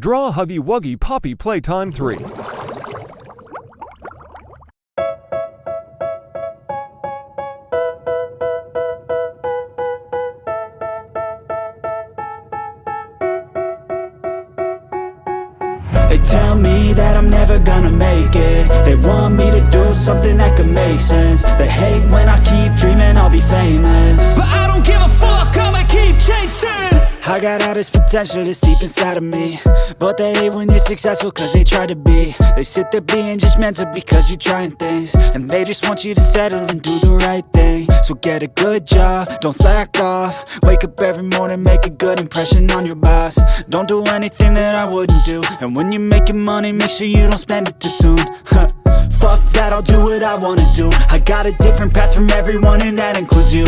Draw Huggy Wuggy Poppy Playtime 3. They tell me that I'm never gonna make it. They want me to do something that could make sense. They hate when I keep dreaming I'll be famous, but I don't give a fuck, I'ma keep chasing. I got all this potential that's deep inside of me, but they hate when you're successful cause they try to be. They sit there being judgmental because you're trying things, and they just want you to settle and do the right thing. So get a good job, don't slack off. Wake up every morning, make a good impression on your boss. Don't do anything that I wouldn't do, and when you're making money, make sure you don't spend it too soon. Fuck that, I'll do what I wanna do. I got a different path from everyone, and that includes you.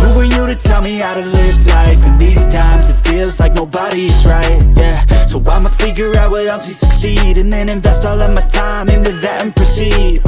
Who are you to tell me how to live life? In these times it feels like nobody's right, yeah. So I'ma figure out what else we succeed, and then invest all of my time into that and proceed.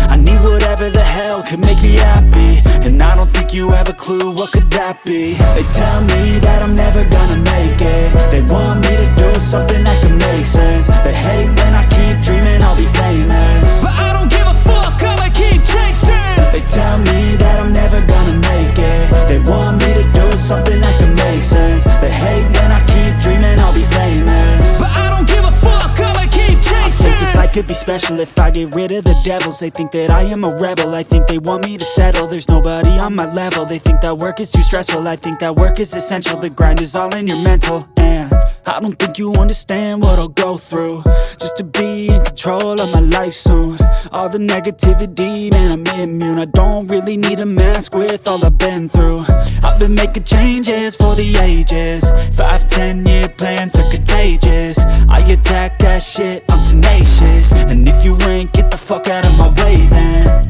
I need whatever the hell could make me happy, and I don't think you have a clue what could that be. They tell me that I'm never gonna make it. They want me to do something that can make sense. They hate when I keep dreaming I'll be famous, but I don't give a fuck, I'ma keep chasing. They tell me that I'm never gonna make it. They want me to do something that can make sense. They hate when I keep dreaming I'll be famous, but I don't give a fuck, I'ma keep chasing. I think this life could be special if I get rid of the devils. They think that I am a rebel, I think they want me to settle. There's nobody on my level. They think that work is too stressful, I think that work is essential. The grind is all in your mental, and I don't think you understand what I'll go through just to be in control of my life soon. All the negativity, man, I'm immune. I don't really need a mask with all I've been through. I've been making changes for the ages. 5-10 year plans are contagious. I attack that shit, I'm tenacious. And if you ain't, get the fuck out of my way then.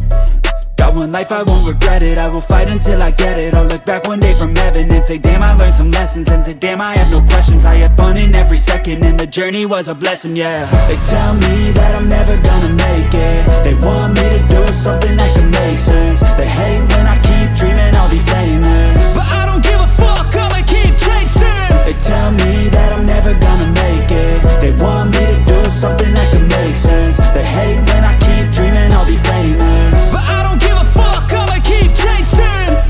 Got one life, I won't regret it. I will fight until I get it. I'll look back one day from heaven and say, damn, I learned some lessons. And say, damn, I have no questions. I had fun in every second, and the journey was a blessing, yeah. They tell me that I'm never gonna make it. They want me to do something that can make sense. They hate when I keep dreaming I'll be famous, but I don't give a fuck, I'ma keep chasing. They tell me that I'm never gonna make it. They want me to do something that can make sense. They hate when I keep dreaming I'll be famous, but I don't give a fuck, I'ma keep chasing.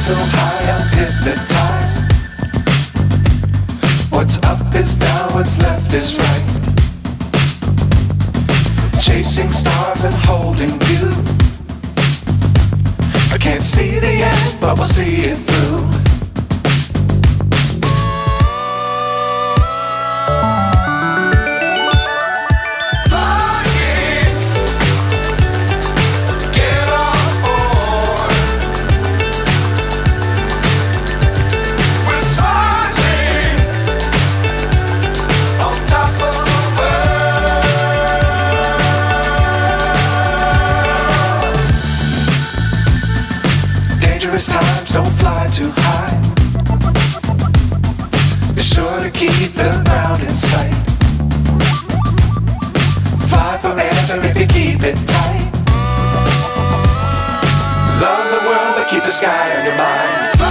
so high I'm hypnotized. What's up is down, what's left is right. chasing stars and holding you. I can't see the end, but we'll see it through. Times don't fly too high. Be sure to keep the ground in sight. Fly forever if you keep it tight. Love the world but keep the sky on your mind.